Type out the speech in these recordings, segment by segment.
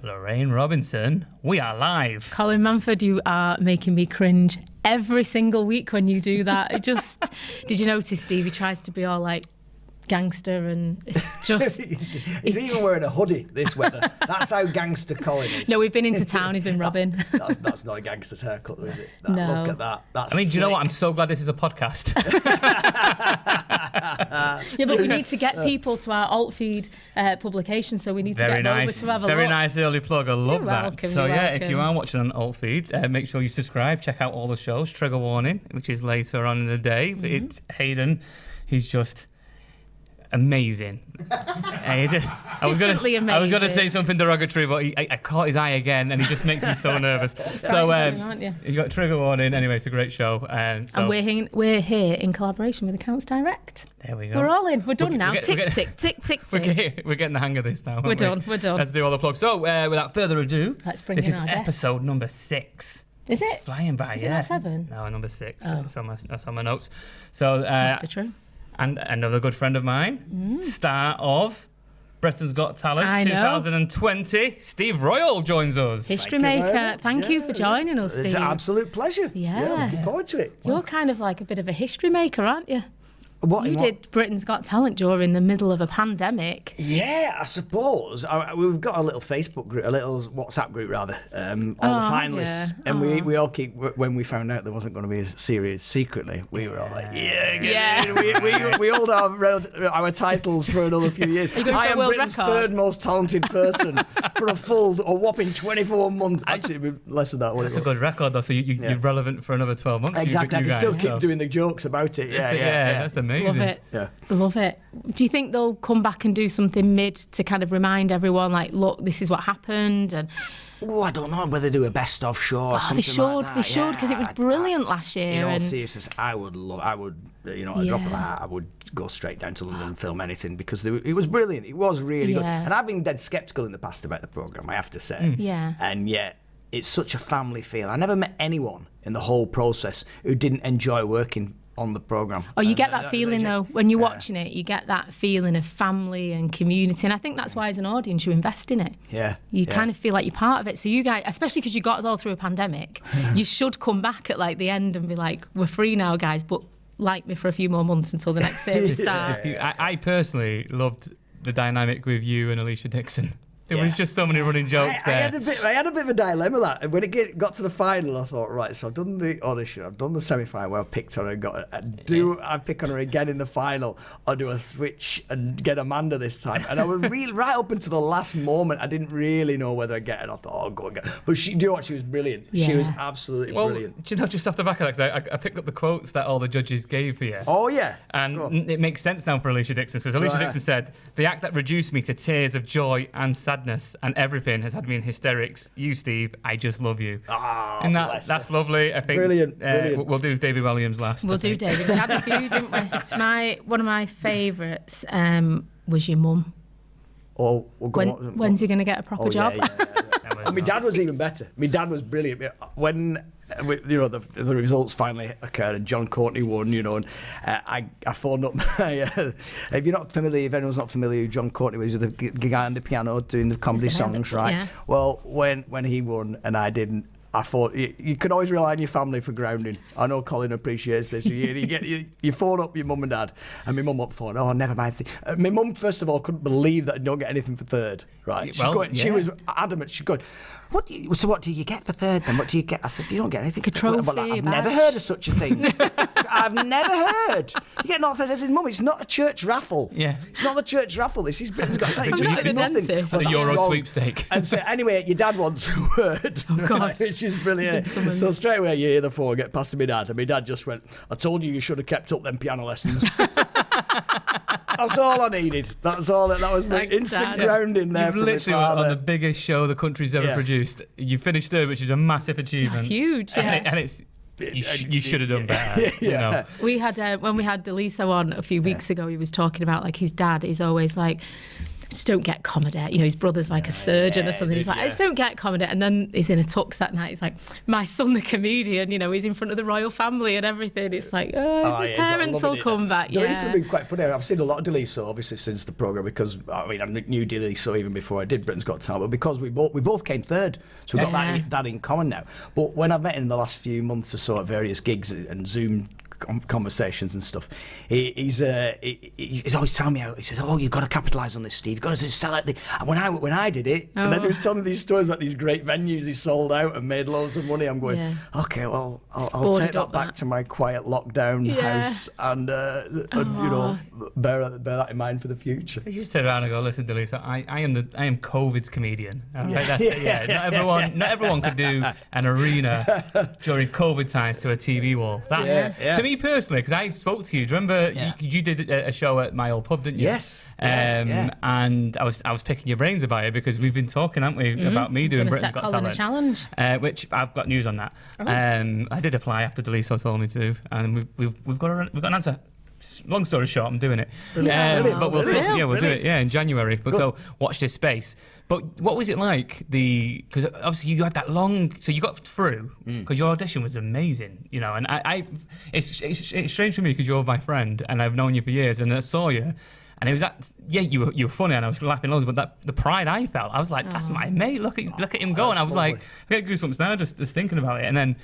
Lorraine Robinson, we are live. Colin Manford, you are making me cringe every single week when you do that. Did you notice Stevie tries to be all like gangster and it's just... He's even wearing a hoodie this weather. That's how gangster Colin is. No, we've been into town, he's been robbing. That's not a gangster's haircut, though, is it? No. Look at that. That's do you know what? I'm so glad this is a podcast. Yeah, but we need to get people to our alt feed publication, so we need to get them over to have a look. Very nice early plug. I love that. Welcome, so yeah, welcome. if you are watching on alt feed, make sure you subscribe. Check out all the shows. Trigger warning, which is later on in the day. But it's Hayden. He's just amazing. I was gonna say something derogatory, but I caught his eye again, and he just makes me so nervous. So you got trigger warning. Anyway, it's a great show, and we're here in collaboration with Accounts Direct. There we go. We're all in. We're done now. Tick, tick, tick, tick, tick. We're getting the hang of this now. We're done. Let's do all the plugs. So without further ado, let's bring this in is our guest. episode number 6. Is It's it? flying by? Is yeah. it not 7? No, number 6. Oh. That's on my notes. So Must be true. And another good friend of mine, star of Britain's Got Talent I know. 2020, Steve Royle joins us. History maker. Thank you for joining us, Steve. It's an absolute pleasure. Yeah. Looking forward to it. You're kind of like a bit of a history maker, aren't you? What, You did Britain's Got Talent during the middle of a pandemic. Yeah, I suppose. We've got a little Facebook group, a little WhatsApp group rather, all the finalists. yeah. And we all keep, when we found out there wasn't going to be a series secretly, we were all like, we hold our titles for another few years. You're going for I a am world Britain's record. third most talented person for a whopping 24 months. Actually, less than that. That's a good record, though, so you're relevant for another 12 months. Exactly, I you can still guys, keep so. doing the jokes about it. Yeah, that's amazing. Love it. Yeah. Love it. Do you think they'll come back and do something mid to kind of remind everyone, like, look, this is what happened? And Oh, I don't know whether they do a best of show or something they should, like that. they should, because it was brilliant last year. In all and seriousness, I would, at a drop of a hat, I would go straight down to London and film anything because it was brilliant. It was really good. Yeah. And I've been dead sceptical in the past about the programme, I have to say. Yeah. And yet, it's such a family feel. I never met anyone in the whole process who didn't enjoy working on the programme. Oh, you get that feeling, though, when you're watching it, you get that feeling of family and community. And I think that's why, as an audience, you invest in it. Yeah. You kind of feel like you're part of it. So you guys, especially because you got us all through a pandemic, you should come back at like the end and be like, we're free now, guys, but like me for a few more months until the next series starts. I personally loved the dynamic with you and Alicia Dixon. There was just so many running jokes there. I had a bit of a dilemma that when it got to the final, I thought, right, so I've done the audition, I've done the semi-final where I picked on her and got her. Do I pick on her again in the final, or do I switch and get Amanda this time? And I was really right up until the last moment. I didn't really know whether I'd get it. I thought, oh, go and get. But do you know what? She was brilliant. Yeah. She was absolutely brilliant. Do you know, just off the back of that, 'cause I picked up the quotes that all the judges gave for you. Oh yeah, And it makes sense now for Alicia Dixon. So Alicia Dixon said, the act that reduced me to tears of joy and sadness and everything has had me in hysterics. You, Steve, I just love you. Oh, And that's lovely. I think Brilliant. We'll do David Williams last. We'll do David. We had a few, didn't we? One of my favourites was your mum. Oh, When's he going to get a proper job? Yeah. And my dad was even better. My dad was brilliant. When the results finally occurred and John Courtney won, and I phoned up if anyone's not familiar with John Courtney, was the guy on the piano doing the comedy songs, right? Yeah. Well, when he won and I didn't, I thought you can always rely on your family for grounding. I know Colin appreciates this. You phone up your mum and dad, and my mum up phone. Oh, never mind. My mum, first of all, couldn't believe that I don't get anything for third. Right? She was adamant. She's going, what do you get for third then? What do you get? I said, you don't get anything. A trophy, I've never heard of such a thing. I've never heard. You get nothing. I said, Mum, it's not a church raffle. Yeah. It's not a church raffle. This is Britain's Got Talent. I'm not a dentist. It's a Euro sweepstake. And so anyway, your dad wants a word. Oh, God. Which is brilliant. So straight away you hear the phone get past to my dad, and my dad just went, I told you should have kept up them piano lessons. That's all I needed. That's all. That was the instant Dad. grounding there. You've from literally my on father. the biggest show the country's ever produced. You finished third, which is a massive achievement. That's huge, yeah. And it's you should have done better. You know. We had when we had Delisa on a few weeks ago, he was talking about like his dad is always like, just don't get comedy. You know, his brother's like a surgeon or something. He's like, I just don't get comedy. And then he's in a tux that night. He's like, my son, the comedian, you know, he's in front of the royal family and everything. It's like, my parents will come back. Deliso has been quite funny. I've seen a lot of Deliso, obviously, since the programme, because, I mean, I knew Deliso even before I did Britain's Got Talent, but because we both came third, so we've got that in common now. But when I've met him in the last few months or so at various gigs and Zoom conversations and stuff, he's always telling me, he says, oh, you've got to capitalise on this, Steve, you've got to sell it. And when I did it, and then he was telling me these stories about these great venues he sold out and made loads of money. I'm going, okay, well, I'll take that back to my quiet lockdown house and you know, bear that in mind for the future. You just turn around and go, listen, Deliso, I am COVID's comedian. Right? Not everyone could do an arena during COVID times to a TV wall. To me personally, because I spoke to you. Do you remember you did a show at my old pub, didn't you? Yes. And I was picking your brains about it because we've been talking, haven't we, about me doing Britain's Got Talent. A challenge. Which I've got news on that. I did apply after Deliso told me to, and we've got an answer. Long story short, I'm doing it. But we'll do it in January. But so watch this space. But what was it like? Because obviously you had that long, so you got through because your audition was amazing, you know. And it's strange for me because you're my friend and I've known you for years, and I saw you, and it was you were funny and I was laughing loads, but the pride I felt, I was like, that's my mate. Look at him go, and I was like, I get goosebumps now just thinking about it. And then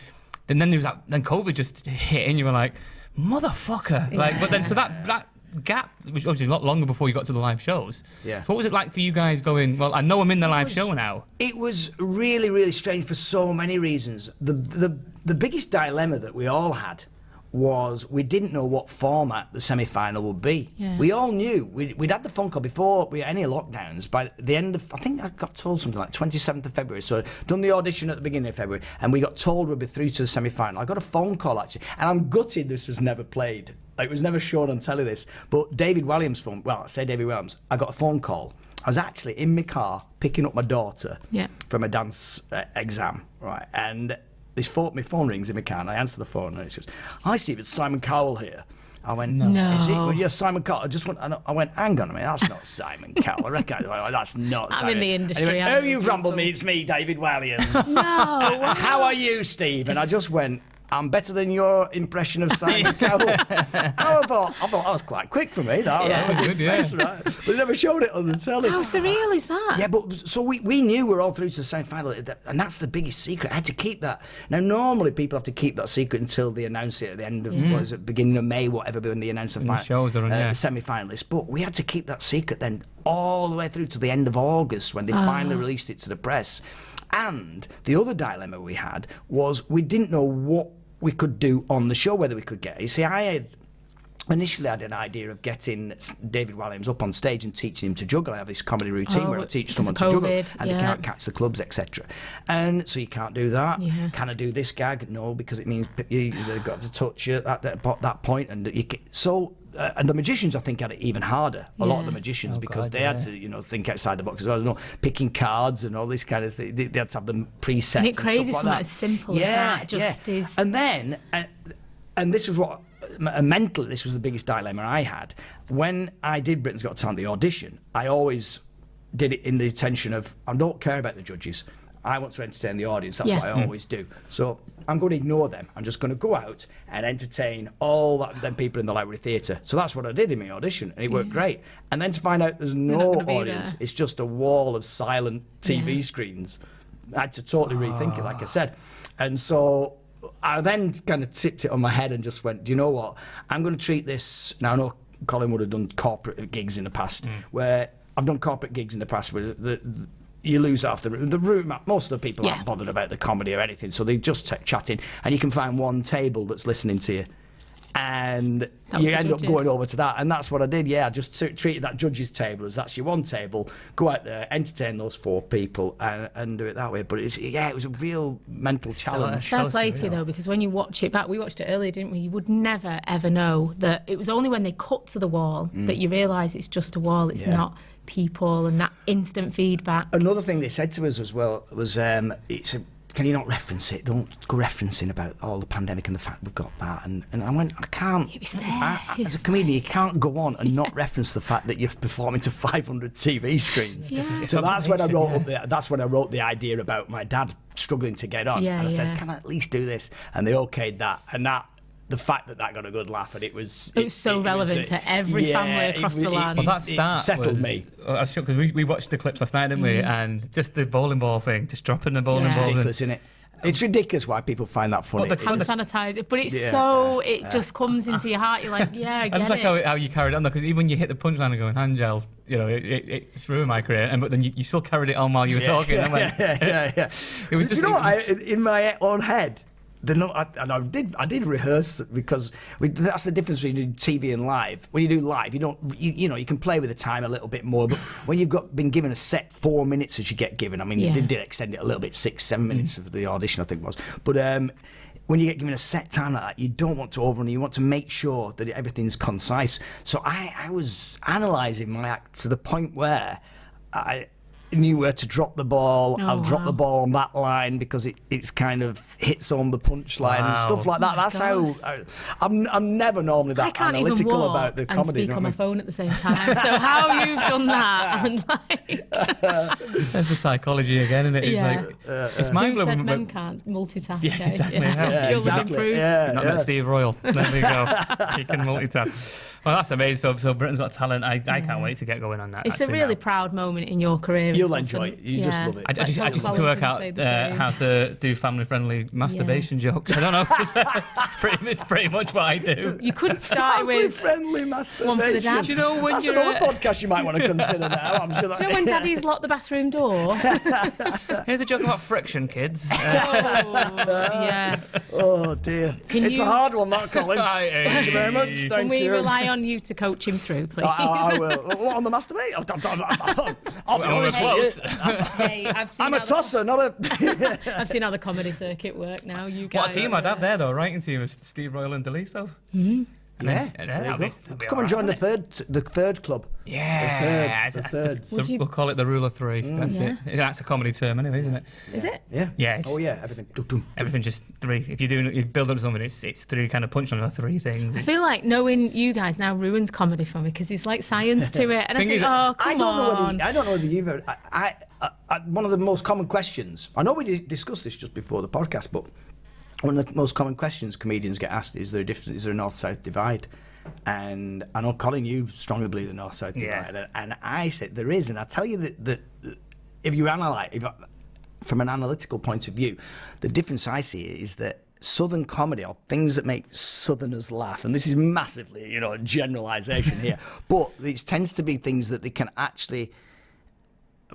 there was then COVID just hit, and you were like, motherfucker, like. But then so that gap, which obviously a lot longer before you got to the live shows. Yeah. So what was it like for you guys going, well, I know I'm in the live show now? It was really, really strange for so many reasons. The biggest dilemma that we all had was we didn't know what format the semi-final would be. Yeah. We all knew. We'd had the phone call before we had any lockdowns. By the end of, I think I got told something like 27th of February. So done the audition at the beginning of February, and we got told we'd be through to the semi-final. I got a phone call, actually, and I'm gutted this was never played. Like, it was never shown on telly, this. But David Williams' phone, well, I say David Williams, I got a phone call. I was actually in my car picking up my daughter from a dance exam, right? And my phone rings in my car, and I answer the phone, and it says, "Hi, Steve, it's Simon Cowell here." I went, "No, is it?" Well, yeah, Simon Cowell. I went, "Hang on a minute, that's not Simon Cowell. I reckon that's not." I'm in the industry. And he went, "Oh, you've rumbled me. It's me, David Williams." No. How are you, Steve? And I just went, "I'm better than your impression of Simon Cowell." I thought that was quite quick for me. That was good, right? But they never showed it on the telly. How surreal is that? Yeah, but so we knew we're all through to the semi-final, and that's the biggest secret. I had to keep that. Now, normally people have to keep that secret until they announce it at the end of beginning of May, whatever, when they announce the semi-finalists. But we had to keep that secret then all the way through to the end of August when they finally released it to the press. And the other dilemma we had was we didn't know what we could do on the show, whether we could get. You see, initially I had an idea of getting David Williams up on stage and teaching him to juggle. I have this comedy routine where I teach someone to juggle and they can't catch the clubs, etc. And so you can't do that. Yeah. Can I do this gag? No, because it means you've got to touch you at that point. And and the magicians, I think, had it even harder. A lot of the magicians, because they had to, think outside the box as well. Picking cards and all this kind of thing. They had to have them preset. Isn't it crazy? Something as simple as that just is. And then, and this was what mentally, this was the biggest dilemma I had when I did Britain's Got Talent, the audition. I always did it in the intention of I don't care about the judges. I want to entertain the audience. That's what I always do. So I'm going to ignore them. I'm just going to go out and entertain all them people in the Library Theatre. So that's what I did in my audition, and it worked great. And then to find out there's no audience, it's just a wall of silent TV screens. I had to totally rethink it, like I said. And so I then kind of tipped it on my head and just went, do you know what? I'm going to treat this... Now, I know Colin would have done corporate gigs in the past, where I've done corporate gigs in the past where you lose half the room. Most of the people aren't bothered about the comedy or anything, so they just chatting, and you can find one table that's listening to you, and you end up going over to that, and that's what I did. I just treated that judges table as that's your one table. Go out there, entertain those four people, and do it that way. But it was a real mental challenge. Fair play to you though, because when you watch it back, we watched it earlier, didn't we? You would never ever know that it was only when they cut to the wall that you realise it's just a wall. It's not people, and that instant feedback. Another thing they said to us as well was it's can you not reference it? Don't go referencing about all the pandemic and the fact we've got that. And I went, I can't. It was there. As a comedian, you can't go on and not reference the fact that you're performing to 500 TV screens. Yeah. So that's when I wrote the idea about my dad struggling to get on. Yeah, and I yeah. said, can I at least do this? And they okayed that. And that, the fact that got a good laugh, and it was so relevant to every family across the land. Well, that start settled me. Because we watched the clips last night, didn't we? And just the bowling ball thing, just dropping the bowling It's balls. ridiculous, isn't it? It's ridiculous why people find that funny. But the Hand sanitizer, but it's so it just comes into your heart. You're like, yeah, I get I just like how you carried it on, because even when you hit the punchline and going hand gel, you know, it's ruined my career. But then you still carried it on while you were talking. Yeah. It was just, you know what? In my own head, I did rehearse, because that's the difference between TV and live. When you do live, you can play with the time a little bit more, but when you've been given a set 4 minutes as you get given, I mean, they did extend it a little bit, 6-7 minutes of the audition, I think it was, but when you get given a set time like that, you don't want to overrun. You want to make sure that everything's concise. So I was analysing my act to the point where I knew where to drop the ball. I'll drop the ball on that line because it's kind of hits on the punchline and stuff like that. That's how I'm never normally that analytical about the comedy. I can't speak on my phone at the same time. So how you've done that? And there's the psychology again, isn't it? It's mind blowing. Who said men can't multitask? Yeah, exactly. You'll live in proof. Not like Steve Royle. There we go. He can multitask. Well, that's amazing. So Britain's Got Talent. I can't wait to get going on that. It's a really proud moment in your career. You'll enjoy it. You just love it. I just need to work out how to do family-friendly masturbation jokes. I don't know. It's pretty much what I do. You could start with family-friendly masturbation. One for the dads. Do you know when that's another podcast you might want to consider now. I'm sure do you know when daddies lock the bathroom door? Here's a joke about friction, kids. Yeah. Oh dear. It's a hard one, that, Colin. Thank you very much. Can we rely on you to coach him through, please? I will. What, on the masturbate? I'll be honest with you. Hey, I'm a tosser, not a... I've seen how the comedy circuit work now. You guys. What a team I'd have there, though. Writing team of Steve Royle and Deliso. Come and join the third club. Yeah. The third. We'll call it the Rule of Three. That's it. That's a comedy term anyway, isn't it? Is it? Yeah. Yeah. Everything just three. If you build up something, it's three kind of punchlines or three things. I feel like knowing you guys now ruins comedy for me, because there's like science to it, and I think, I don't know whether you've ever... one of the most common questions, I know we discussed this just before the podcast, but one of the most common questions comedians get asked is there a north-south divide? And I know, Colin, you strongly believe the north-south divide, and I said there is, and I tell you that if you analyse, from an analytical point of view, the difference I see is that Southern comedy, or things that make Southerners laugh, and this is massively, a generalisation here, but it tends to be things that they can actually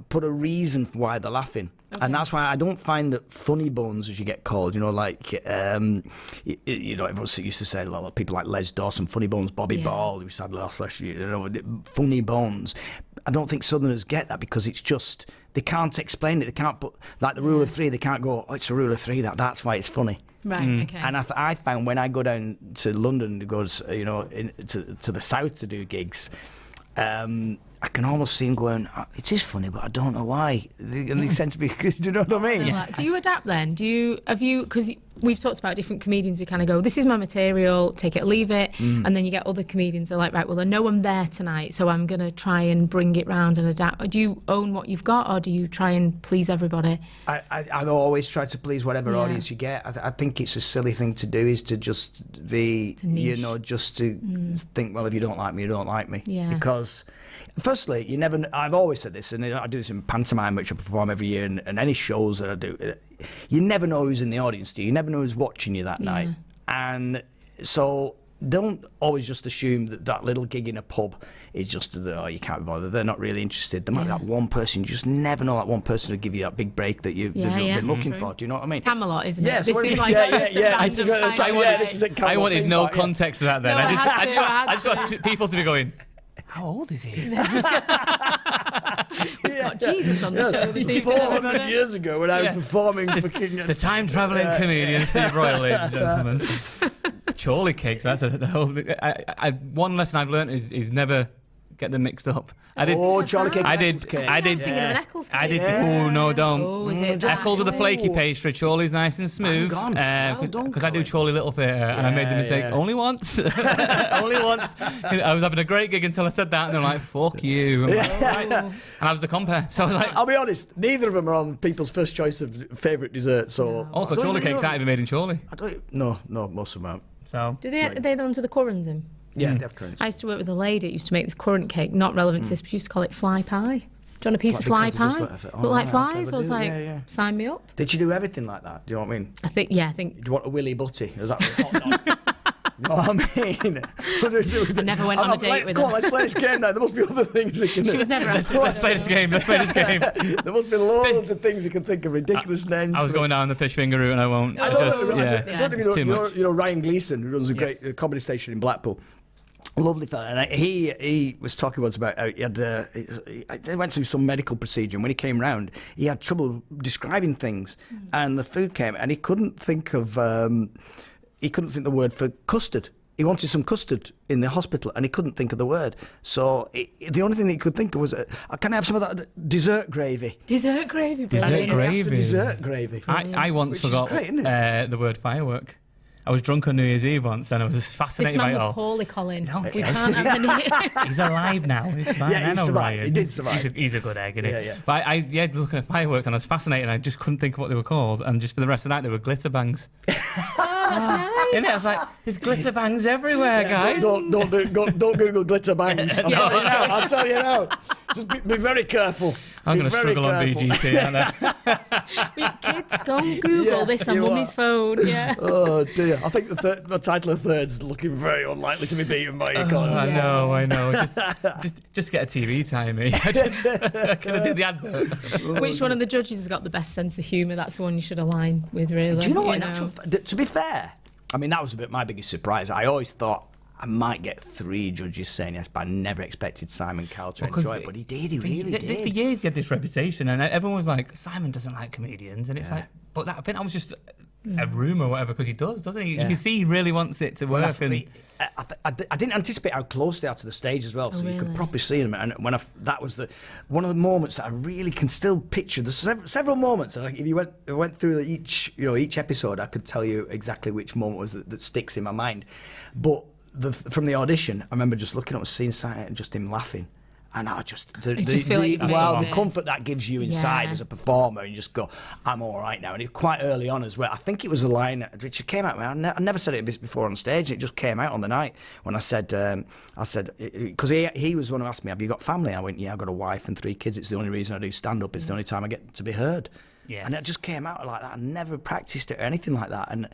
put a reason for why they're laughing. Okay. And that's why I don't find that funny bones, as you get called, everyone used to say, a lot of people like Les Dawson, funny bones, Bobby Ball, who said last year, funny bones. I don't think Southerners get that, because it's just, they can't explain it. They can't put, like the Rule of Three, they can't go, it's a Rule of Three, that's why it's funny. Right, okay. And I found when I go down to London to go, to the south to do gigs, I can almost see him going, it is funny, but I don't know why. And they tend to be, do you know what I mean? Yeah. Do you adapt then? Because we've talked about different comedians who kind of go, this is my material, take it or leave it. And then you get other comedians who are like, right, well, I know I'm there tonight, so I'm going to try and bring it round and adapt. Do you own what you've got, or do you try and please everybody? I always try to please whatever audience you get. I think it's a silly thing to do, is to just be, just to think, well, if you don't like me, you don't like me. Yeah. Because... Firstly, I've always said this, and I do this in pantomime, which I perform every year, and any shows that I do, you never know who's in the audience, do you? You never know who's watching you that night. And so don't always just assume that little gig in a pub is just, you can't be bothered, they're not really interested. There might be that one person, you just never know that one person will give you that big break that you've been looking for, do you know what I mean? Camelot, isn't it? Yeah, this is like I wanted no context to that then. No, I just want people to be going, how old is he? We've got Jesus on the show this evening. 400 years ago when I was performing for King... The time-travelling comedian, Steve Royle, ladies and gentlemen. Chorley cakes, that's the whole... one lesson I've learned is never get them mixed up. I did. Oh, Charlie cake. I and did. Eccles cake. I I did. was thinking of an Eccles cake. I did. Yeah. Oh no, don't. Oh, is it Eccles are the flaky pastry. Chorley's nice and smooth. Hang on. Well done, Because I do Colin. Chorley Little Theatre, and I made the mistake only once. Only once. I was having a great gig until I said that, and they're like, "Fuck you." I'm like, "All right." And I was the compere, so I was like. I'll be honest, neither of them are on people's first choice of favourite dessert. So Also, I don't Chorley even cakes know. aren't even made in Chorley. No, most of them aren't. So. Do they the ones with the currants in? Yeah, they have currants. I used to work with a lady that used to make this currant cake, not relevant to this, but she used to call it fly pie. Do you want a piece of fly Because pie? they just Look like right, okay, flies? they I was do, like, yeah. sign me up. Did you do everything like that? Do you know what I mean? I think. Do you want a willy butty? Is that hot dog? You know what I mean? I never went on a date with Come her. on, let's play this game now. There must be other things we can do. She was never asked. Let's play this game. Let's play this game. There must be loads of things we can think of, ridiculous names. I was going down the fish finger route, and I won't. I I don't just, know, yeah. I don't even Too know, much. you know Ryan Gleason, who runs a great Yes. comedy station in Blackpool. Lovely fella, and he was talking once about how he went through some medical procedure, and when he came round, he had trouble describing things, and the food came, and he couldn't think of the word for custard. He wanted some custard in the hospital, and he couldn't think of the word. So the only thing that he could think of was, "Can I have some of that dessert gravy?" Dessert gravy. Dessert And he asked for gravy. dessert gravy. I once Which is forgot great, isn't it? the word firework. I was drunk on New Year's Eve once, and I was just This fascinated by man it was all. poorly, Colin. No, We can't have any. He's alive now. He's fine. Yeah, I he know survived. Ryan. He did survive. He's a good egg, isn't he? Yeah, yeah. But I looking at fireworks, and I was fascinated, and I just couldn't think of what they were called. And just for the rest of the night, they were glitter bangs. Oh, that's nice. And I was like, there's glitter bangs everywhere, guys. Don't Google glitter bangs. I'll tell you now. Just be very careful. I'm Be going to very struggle on careful. BGT, aren't I? With kids, go and Google Yeah, this on you mummy's are. phone. Yeah. Oh dear! I think the title of third's looking very unlikely to be beaten by your Colin. I know. Just get a TV time, me. I could have did the advert. Which one of the judges has got the best sense of humour? That's the one you should align with, really. Do you know what? To be fair, I mean that was my biggest surprise. I always thought I might get 3 judges saying yes, but I never expected Simon Cowell to enjoy it. But he did. He really For did. years, he had this reputation, and everyone was like, Simon doesn't like comedians, and it's like, but I think that was just a rumour or whatever, because he doesn't he? Yeah. You can see he really wants it to work. I didn't anticipate how close they are to the stage as well, so you could really? properly see them. And when that was one of the moments that I really can still picture. There's several moments, and if you went through each episode, I could tell you exactly which moment was that sticks in my mind. But from the audition, I remember just looking up and seeing Simon and just him laughing. And I just feel like you've made the it. comfort that gives you inside Yeah. as a performer, and you just go, I'm all right now. And it quite early on as well. I think it was a line which came out. I never said it before on stage. It just came out on the night when I said because he was the one who asked me, have you got family? I went, yeah, I've got a wife and 3 kids. It's the only reason I do stand up. It's the only time I get to be heard. Yes. And it just came out like that. I never practiced it or anything like that. And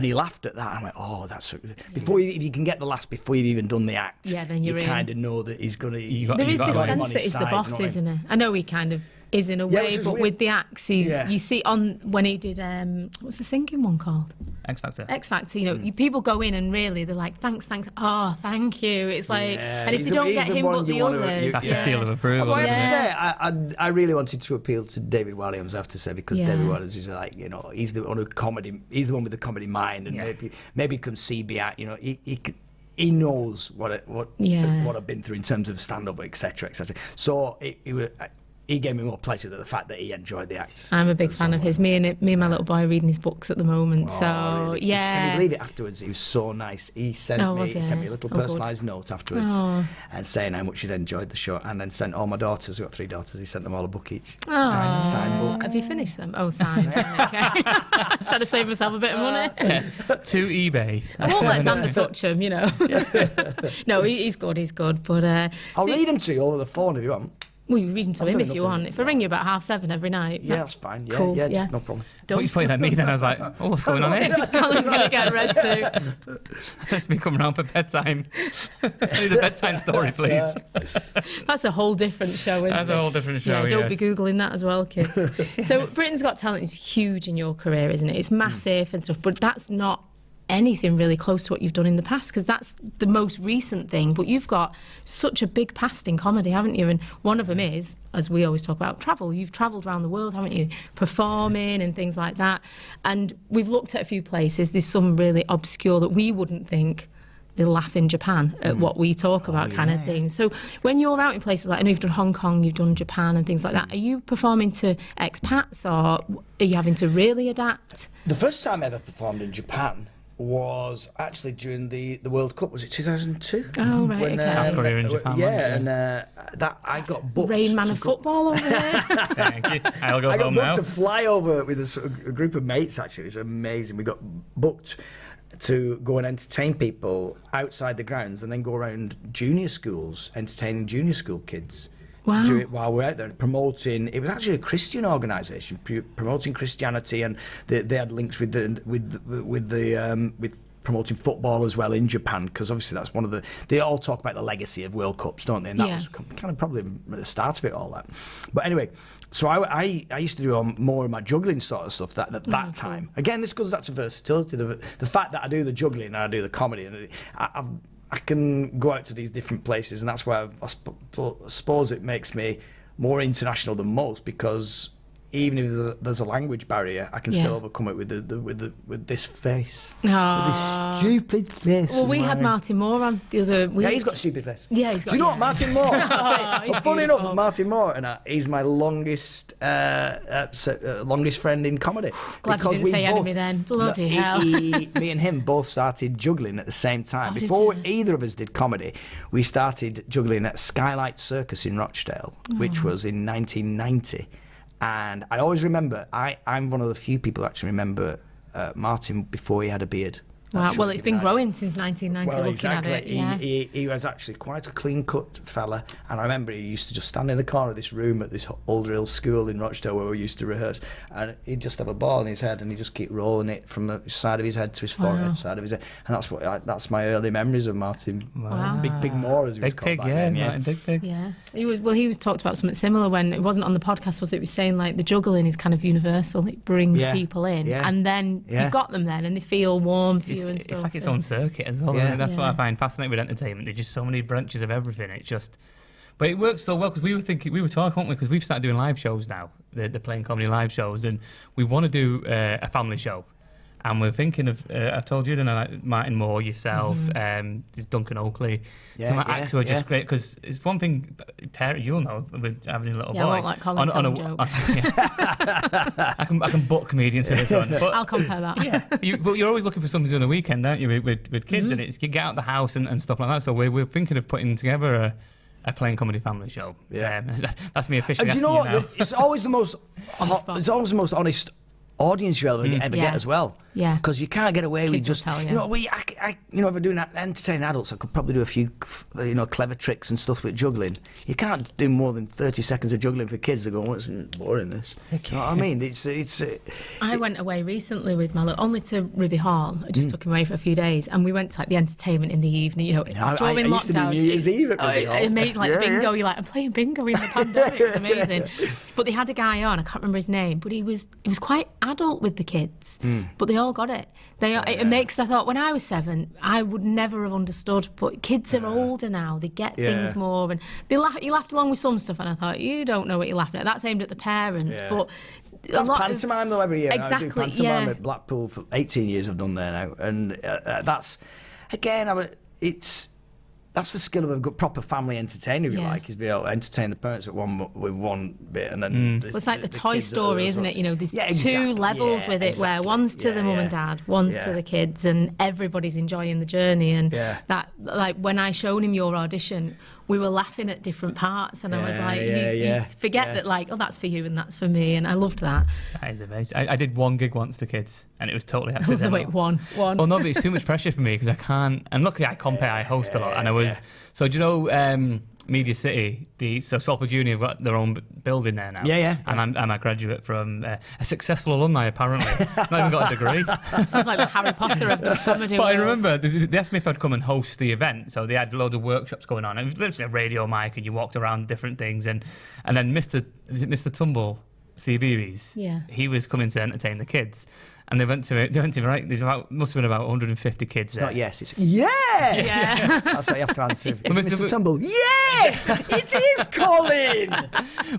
he laughed at that. And I went, oh, that's if you can get the last before you've even done the act. Yeah, then you're you in. kind of know that he's gonna. There is this sense that he's the boss, isn't it? I know he kind of is in a Yeah, way, which is but weird. with the acts, you see on when he did what's the singing one called? X Factor. X Factor. You know, people go in and really they're like, thanks, oh, thank you. It's like, Yeah, and if he's you don't he's get the him, one but the you wanna- others, That's yeah. a seal of approval. Although I have Yeah. to say, I really wanted to appeal to David Williams. I have to say, because Yeah. David Williams is like, he's the one with the comedy mind, and Yeah. maybe can see beyond. He knows what I've been through in terms of stand up, etc., etc. So he gave me more pleasure than the fact that he enjoyed the acts. I'm a big fan of his. Me and my little boy are reading his books at the moment. So Really? yeah. Can you believe it? Afterwards, he was so nice. He sent was me he? a little Oh, good. personalised note afterwards, and saying how much he'd enjoyed the show, and then sent all my daughters. I've got 3 daughters. He sent them all a book each. Signed book. Have you finished them? Oh, signed. Okay. Trying to save myself a bit of money. To eBay. I won't let Xander touch him, No, he's good. He's good. But I'll read them to you over the phone if you want. well, you read them to I'm him doing if you nothing. want. If I ring you about 7:30 every night. Yeah, that's fine. Yeah, Cool, yeah, yeah. just no problem. What you pointed at me then? I was like, oh, what's going on here? Colin's going to get read too. That's me coming around for bedtime. I need a bedtime story, please. That's a whole different show, isn't That's it? a whole different show, Yeah, don't be yes. Googling that as well, kids. So Britain's Got Talent is huge in your career, isn't it? It's massive and stuff, but that's not anything really close to what you've done in the past, because that's the most recent thing. But you've got such a big past in comedy, haven't you? And one of them is, as we always talk about, travel. You've travelled around the world, haven't you? Performing and things like that. And we've looked at a few places. There's some really obscure that we wouldn't think they laugh in Japan at what we talk about kind of thing. So when you're out in places like, I know you've done Hong Kong, you've done Japan and things like that, are you performing to expats or are you having to really adapt? The first time I ever performed in Japan was actually during the World Cup. Was it 2002? Oh, right, okay. South Korea and Japan. Yeah, and that I got booked. Rain Man of football over here. Thank you. I'll go I got home booked now. to fly over with a group of mates, actually. It was amazing. We got booked to go and entertain people outside the grounds and then go around junior schools, entertaining junior school kids. Wow. While we're out there promoting, it was actually a Christian organisation promoting Christianity, and they had links with promoting football as well in Japan, because obviously that's one of they all talk about the legacy of World Cups, don't they? And that was kind of probably the start of it all. That, but anyway, so I used to do more of my juggling sort of stuff that time. Cool. Again, this goes back to versatility, the fact that I do the juggling and I do the comedy, and I can go out to these different places, and that's why I suppose it makes me more international than most, because even if there's a language barrier, I can still overcome it with this face. Aww. With this stupid face. Well, we had Martin Moore on the other week. Yeah, he's got a stupid face. Yeah, he's got. Do you know what, Martin Moore? Funny enough, Martin Moore, and he's my longest friend in comedy. Glad you didn't say enemy then. Bloody hell. Me and him both started juggling at the same time. Before either of us did comedy, we started juggling at Skylight Circus in Rochdale, which was in 1990. And I always remember, I'm one of the few people who actually remember Martin before he had a beard. Wow. Well, it's been growing since 1990, well, looking exactly. at it. Yeah. He was actually quite a clean-cut fella, and I remember he used to just stand in the corner of this room at this old real school in Rochdale where we used to rehearse, and he'd just have a ball in his head, and he'd just keep rolling it from the side of his head to his forehead, side of his head, and that's my early memories of Martin. Wow. Big Pig Moore, as he was called back then. Martin Big Pig. Yeah. He was talked about something similar when it wasn't on the podcast, was it? He was saying like the juggling is kind of universal. It brings people in, and then you've got them then, and they feel warm to you and stuff. It's like its own circuit as well. Yeah. That's what I find fascinating with entertainment. There's just so many branches of everything. It's just, but it works so well because we were talking, weren't we? Because we've started doing live shows now, the Playing Comedy live shows, and we want to do a family show. And we're thinking of, I've told you, like Martin Moore, yourself, there's Duncan Oakley. Some actors are just great, because it's one thing, parent, you'll know, with having a little boy. I won't like Colin telling jokes. I can book comedians to this one. But, I'll compare that. But you're always looking for something to do on the weekend, aren't you, with kids, and you get out of the house and stuff like that. So we're thinking of putting together a Playing Comedy family show. Yeah. That's me officially. And do you know what? It's always the most honest audience you'll ever get as well. Yeah. Because you can't get away with just, tell you. you know, if we're doing entertaining adults, I could probably do a few, clever tricks and stuff with juggling. You can't do more than 30 seconds of juggling for kids. They're going, what's boring this? You know what I mean? I went away recently with my only to Ruby Hall. I just took him away for a few days, and we went to like the entertainment in the evening. You know, during lockdown. Used to do New Year's Eve at Ruby Hall. I made bingo. You're like, I'm playing bingo in the pandemic. It's amazing. But they had a guy on. I can't remember his name, but he was quite adult with the kids, but they all got it. It makes. I thought when I was 7, I would never have understood. But kids are older now; they get things more, and they laugh. You laughed along with some stuff, and I thought, you don't know what you're laughing at. That's aimed at the parents, but. That's pantomime though every year. Exactly. I do pantomime at Blackpool for 18 years. I've done there now, and that's again. That's the skill of a good, proper family entertainer, if you like, is being able to entertain the parents with one bit, and then it's like the Toy Story, isn't it? You know, there's two levels with it, where one's to the mum and dad, one's to the kids, and everybody's enjoying the journey. And that, like, when I showed him your audition, we were laughing at different parts, and I was like, you forget that, like, oh, that's for you and that's for me, and I loved that. That is amazing. I did one gig once to kids, and it was totally accidental. Wait, one. Well, no, but it's too much pressure for me because I can't. And luckily, I compare, I host a lot, and I was. So do you know Media City? So Salford Uni have got their own building there now. Yeah. And I'm a graduate from a successful alumni, apparently. Not even got a degree. Sounds like the Harry Potter of the comedy But world. I remember they asked me if I'd come and host the event. So they had loads of workshops going on. It was literally a radio mic, and you walked around different things. And then Mr. Tumble CBeebies. Yeah. He was coming to entertain the kids. And they went to him, right? Must have been about 150 kids there. Not yes, it's yes! Yeah. That's what you have to answer. Is Well, Mr. Tumble? Yes! It is Colin!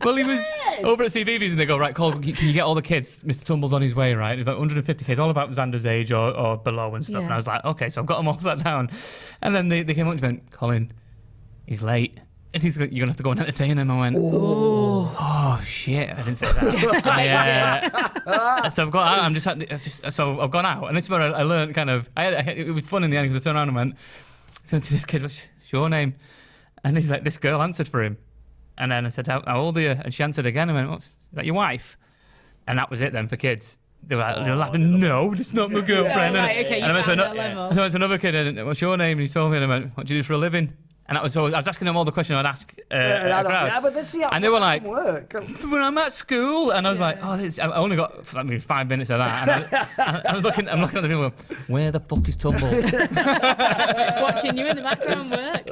Well, he was over at CBeebies and they go, right, Colin, can you get all the kids? Mr. Tumble's on his way, right? About 150 kids, all about Xander's age or below and stuff. Yeah. And I was like, okay, so I've got them all sat down. And then they came up and went, Colin, he's late. And you're going to have to go and entertain him. I went, oh shit, I didn't say that. So I've got out, so I've gone out. And this is where I learned kind of, it was fun in the end because I turned around and went to this kid, what's your name? And he's like, this girl answered for him. And then I said, how old are you? And she answered again. I went, is that your wife? And that was it then for kids. They were laughing, no, it's not my girlfriend. Right, okay, and I found that level. went to another kid, and what's your name? And he told me, and I went, what do you do for a living? And I was asking them all the questions I'd ask a crowd. Yeah, but let's see how and they were like, work. when I'm at school, and I was like, I only got 5 minutes of that. And I'm looking at the people going, where the fuck is Tumble? Watching you in the background work.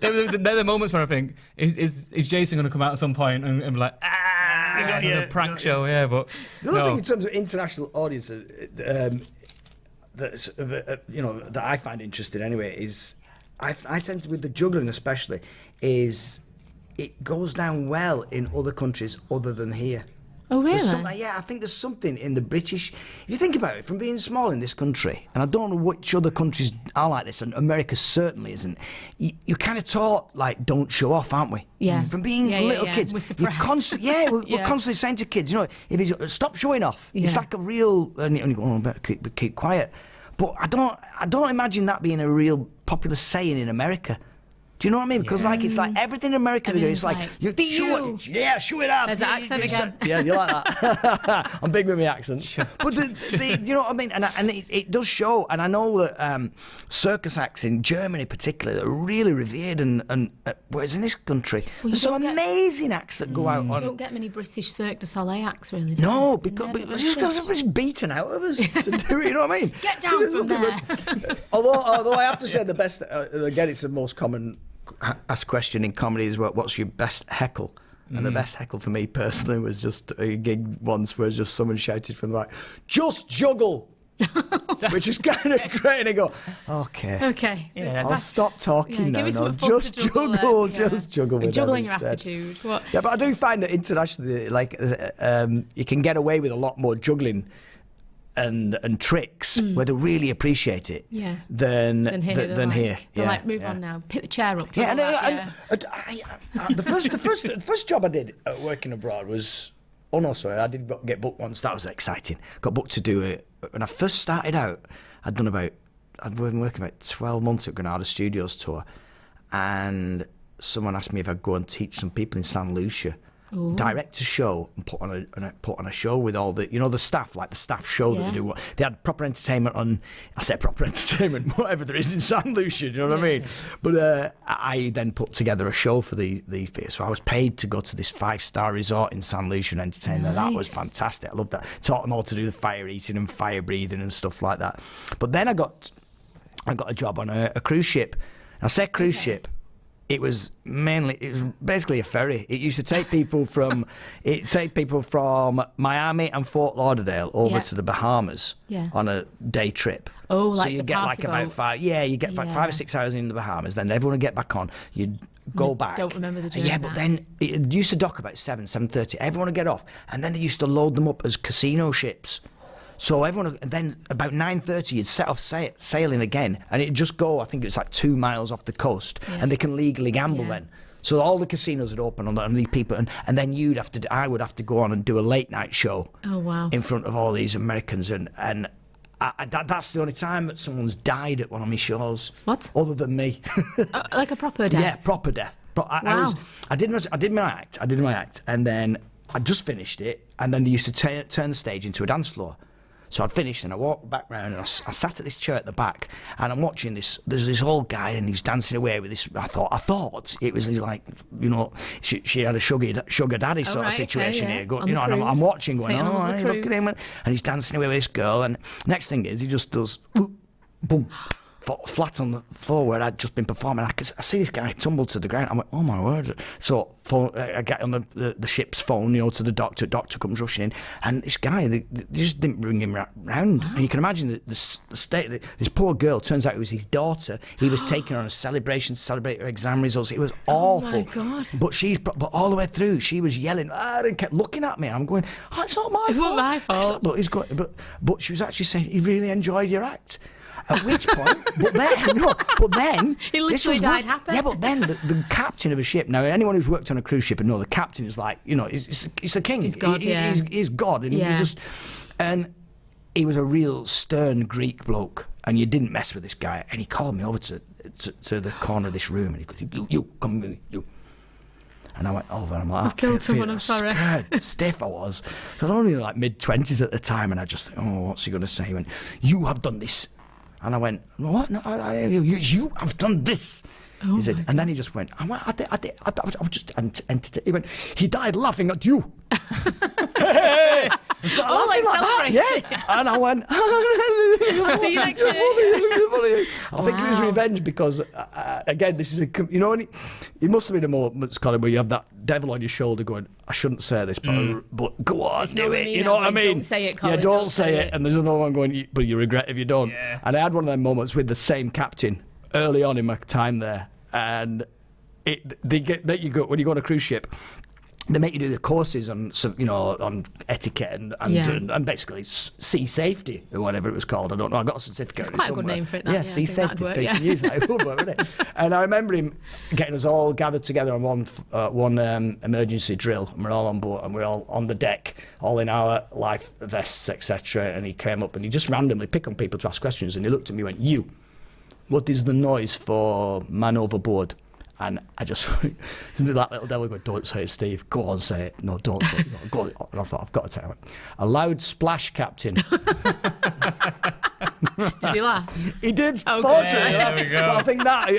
They're the moments where I think, is Jason going to come out at some point and be like, a prank show, yeah, but The other thing in terms of international audiences, that I find interesting anyway is, I tend to, with the juggling especially, is it goes down well in other countries other than here. Oh, really? I think there's something in the British. If you think about it, from being small in this country, and I don't know which other countries are like this, and America certainly isn't. You kind of taught like don't show off, aren't we? Yeah. From being little kids, We're suppressed. We're constantly saying to kids, if you stop showing off, it's like a real. And you go, better keep quiet. But I don't imagine that being a real popular saying in America. Do you know what I mean? Because it's like everything in America they do. It's like you show it up. There's the accent again. Yeah, you like that. I'm big with my accent. But you know what I mean? And it does show. And I know that circus acts in Germany, particularly, are really revered. And whereas in this country, there's some amazing acts that go out on. You don't get many British Cirque du Soleil acts, really. No, because everybody's beaten out of us to do it. You know what I mean? Get down from there. Although I have to say the best. Again, it's the most common asked question in comedy is what's your best heckle? And the best heckle for me personally was just a gig once where just someone shouted from the back, just juggle, which is kind of great. And I go, okay, I'll stop talking now. No, just juggle, just juggle. With juggling your instead. attitude. What? Yeah, but I do find that internationally, you can get away with a lot more juggling and tricks where they really appreciate it than here. They're like, move on now, pick the chair up. The first job I did working abroad was, I did get booked once. That was exciting. Got booked to do it when I first started out. I'd been working about 12 months at Granada Studios tour, and someone asked me if I'd go and teach some people in San Lucia. Ooh. Direct a show and put on a show with all the the staff, like the staff show that they do. They had proper entertainment on. I said proper entertainment, whatever there is in San Lucia. Do you know what I mean? But I then put together a show for these people. So I was paid to go to this 5-star resort in San Lucia and entertain them. That was fantastic. I loved that. Taught them all to do the fire eating and fire breathing and stuff like that. But then I got a job on a cruise ship. I say cruise ship. It was basically a ferry. It used to take people from Miami and Fort Lauderdale over to the Bahamas on a day trip. Oh, like so you the get party about boats. 5 or 6 hours in the Bahamas. Then everyone would get back on. You'd go back. Don't remember the journey. Yeah, but then it used to dock about 7:30. Everyone would get off, and then they used to load them up as casino ships. So and then about 9:30 you'd set off sailing again, and it'd just go, I think it was like 2 miles off the coast, and they can legally gamble then. So all the casinos would open on these people, and then I would have to go on and do a late night show. Oh wow! In front of all these Americans, and that's the only time that someone's died at one of my shows. What? Other than me. Like a proper death. Yeah, proper death. But I did my act, and then I just finished it, and then they used to turn the stage into a dance floor. So I'd finished and I walked back round and I sat at this chair at the back and I'm watching this. There's this old guy and he's dancing away with this. I thought it was like, she had a sugar daddy sort of situation here. And I'm watching going, look at him. And he's dancing away with this girl. And next thing is he just does, boom. flat on the floor where I'd just been performing. I see this guy tumble to the ground. I went, oh my word. So I get on the ship's phone, to the doctor. Doctor comes rushing in, and this guy, they just didn't bring him round. And you can imagine the state. This poor girl, turns out it was his daughter. He was taking her on a celebration to celebrate her exam results. It was awful. Oh my God. But all the way through, she was yelling and kept looking at me. I'm going, oh, it's not my fault. It wasn't my fault. But she was actually saying, he really enjoyed your act. At which point, but then he literally died happy. Yeah, but then the captain of a ship. Now, anyone who's worked on a cruise ship and know the captain is like, he's the king. He's God, He's God, and and he was a real stern Greek bloke, and you didn't mess with this guy. And he called me over to the corner of this room, and he goes, "You come with me, you." And I went over, and I'm like, I've killed someone, I'm sorry. Stiff I was. I was only like mid-20s at the time, and I just thought, what's he going to say? He went, "You have done this." And I went, "What? No, you have done this." Oh, he said, and then he just went, I did. I was just, he went, "He died laughing at you." Hey! Oh, like celebrating. Yeah. And I went, see you next year. I think it was revenge because, again, this is it must have been a moment, Colin, where you have that devil on your shoulder going, "I shouldn't say this, but go on, do it." You know what I mean? Don't say it, Colin. Yeah, don't say it. And there's another one going, "But you regret if you don't." Yeah. And I had one of them moments with the same captain early on in my time there, and when you go on a cruise ship, they make you do the courses on etiquette and basically sea safety or whatever it was called. I don't know. I got a certificate. It's quite a good name for it. Yeah, sea safety. They can use that. It would work, wouldn't it? And I remember him getting us all gathered together on one emergency drill, and we're all on board, and we're all on the deck, all in our life vests, etc. And he came up and he just randomly picked on people to ask questions, and he looked at me and went, "You, what is the noise for man overboard?" And I just, that little devil going, "Don't say it, Steve. Go on, say it." "No, don't say it." "No, go on." And I thought, I've got to tell him. "A loud splash, Captain." Did he laugh? He did. Oh, fortunately. there we go. But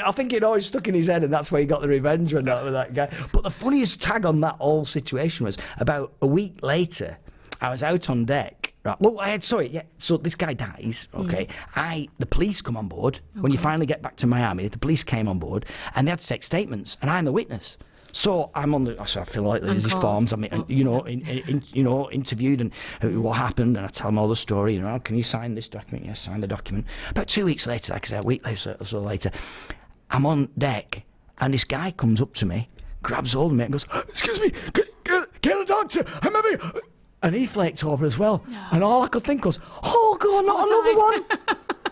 I think it always stuck in his head, and that's where he got the revenge with that guy. But the funniest tag on that whole situation was about a week later, I was out on deck. Right. Well, so this guy dies, okay. The police come on board. When you finally get back to Miami, the police came on board, and they had to take statements, and I'm the witness. So I'm I feel like there's these forms. I mean, interviewed and what happened, and I tell them all the story. Can you sign this document? Yes, sign the document. About 2 weeks later, like I said, a week later or so later, I'm on deck, and this guy comes up to me, grabs hold of me, and goes, "Excuse me, get a doctor. I'm having..." And he flaked over as well. No. And all I could think was, "Oh, God, not another one."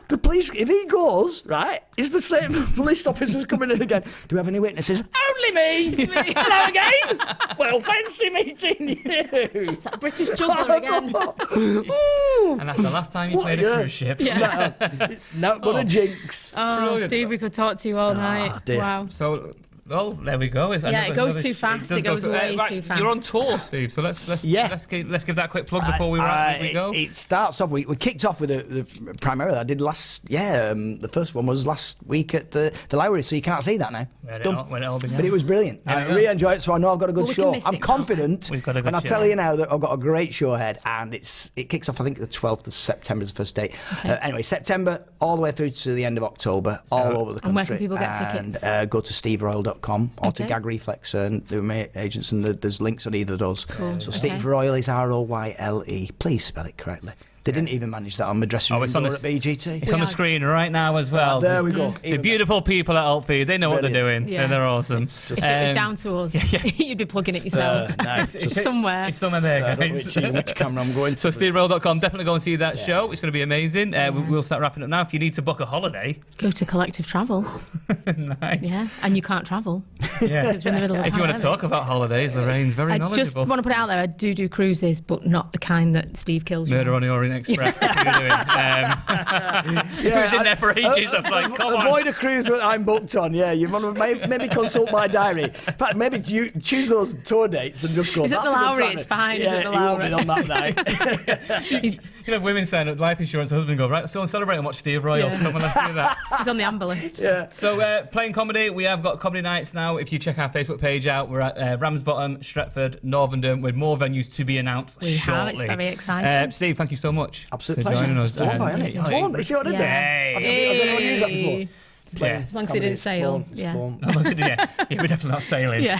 The police, if he goes, right, it's the same police officers coming in again. "Do we have any witnesses?" "Only me." "Hello again." "Well, fancy meeting you." It's that British juggler again. And that's the last time you played a cruise ship. Yeah. Not but a jinx. Oh, Brilliant. Steve, we could talk to you all night. Dear. Wow. So, well, there we go. It's it goes too fast. It goes way too fast. You're on tour, Steve. So let's give that quick plug before we go. It starts off. We kicked off with the primarily. I did the first one was last week at the Lowry, so you can't see that now. It's done. When it all began. But it was brilliant. I really enjoyed it. So I know I've got a good show. I'm confident, We've got a good and I'll show. tell you now that I've got a great show ahead. And it kicks off. I think the 12th of September is the first date. Okay. Anyway, September all the way through to the end of October, all over the country. And where can people get tickets? And go to steveroyle.com or to Okay. Gag Reflex and they're my agents, and there's links on either of those. Cool. So Okay. Steve Royle is Royle. Please spell it correctly. They didn't even manage that on my dressing room it's on door the at BGT. It's on the screen right now as well. There we go. The beautiful people at LP, they know what they're Brilliant. doing. Yeah. And they're awesome. If it was down to us, you'd be plugging it yourself. Nice. Somewhere. It's somewhere there, I don't know guys. which camera I'm going to. So SteveRoyle.com, definitely go and see that show. It's going to be amazing. We'll start wrapping up now. If you need to book a holiday, Go to Collective Travel. nice. Yeah, and you can't travel. Yeah. Because we're in the middle of a If you want to pandemic. talk about holidays, Lorraine's very I just knowledgeable. want to put it out there. I do cruises, but not the kind that Steve kills you. Murder on the Orient Express. That's what you're doing. It was in there for ages. I'm like, come on. Avoid a cruise that I'm booked on. Yeah, you want to maybe consult my diary. In fact, maybe you choose those tour dates and just go. Is it "That's the a good Lowry? time." It's fine. Yeah, Is it the he won't Lowry? be on that night. He's Women sign up life insurance. The husband go, right, let's go and celebrate and watch Steve Royle. Yeah. Come on, let's do that. on the Amber list. Yeah. So, playing comedy, we have got comedy nights now. If you check our Facebook page out, we're at Ramsbottom, Stretford, Northern, with more venues to be announced We shortly. have. It's very exciting. Steve, thank you so much. much Absolute for pleasure. joining us. It's fun, isn't it? It's fun. It's fun, isn't it? Hey. Has anyone used that before? Yeah. As long as it didn't sail. Yeah. Yeah, we're definitely not sailing. Yeah.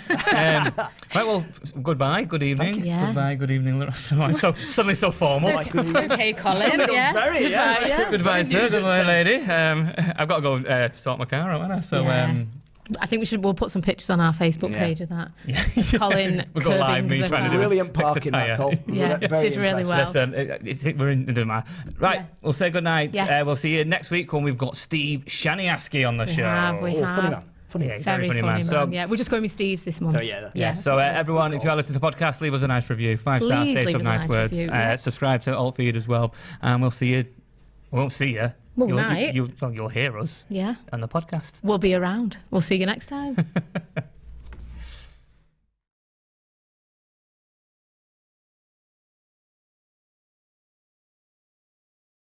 Right, well, goodbye, good evening. Yeah. Goodbye, good evening. So suddenly so formal. Okay, Colin. Yes. very, yeah. Goodbye, yeah. Goodbye, sir. Goodbye, lady. I've got to go sort my car out, haven't I? So, Yeah. I think we'll put some pictures on our Facebook page of that. Colin we'll go live, curbing me the trying to car. do Brilliant fix a parking that, tyre. Cole. Yeah, Very did really impressive. well. Listen, we're in the man. Right, Yeah. we'll say good night. Yes. We'll see you next week when we've got Steve Shaniaski on the show. We Oh, have. funny man. Funny. Yeah, Very funny man. So, Yeah, we're just going with Steve's this month. Oh, yeah. yeah. So everyone, if you are listening to the podcast, leave us a nice review. 5 stars, Please say leave some us a nice nice words. review, yeah. Subscribe to Alt Feed as well. And we'll see you. We won't see you. Well, we might. You'll hear us Yeah. on the podcast. We'll be around. We'll see you next time.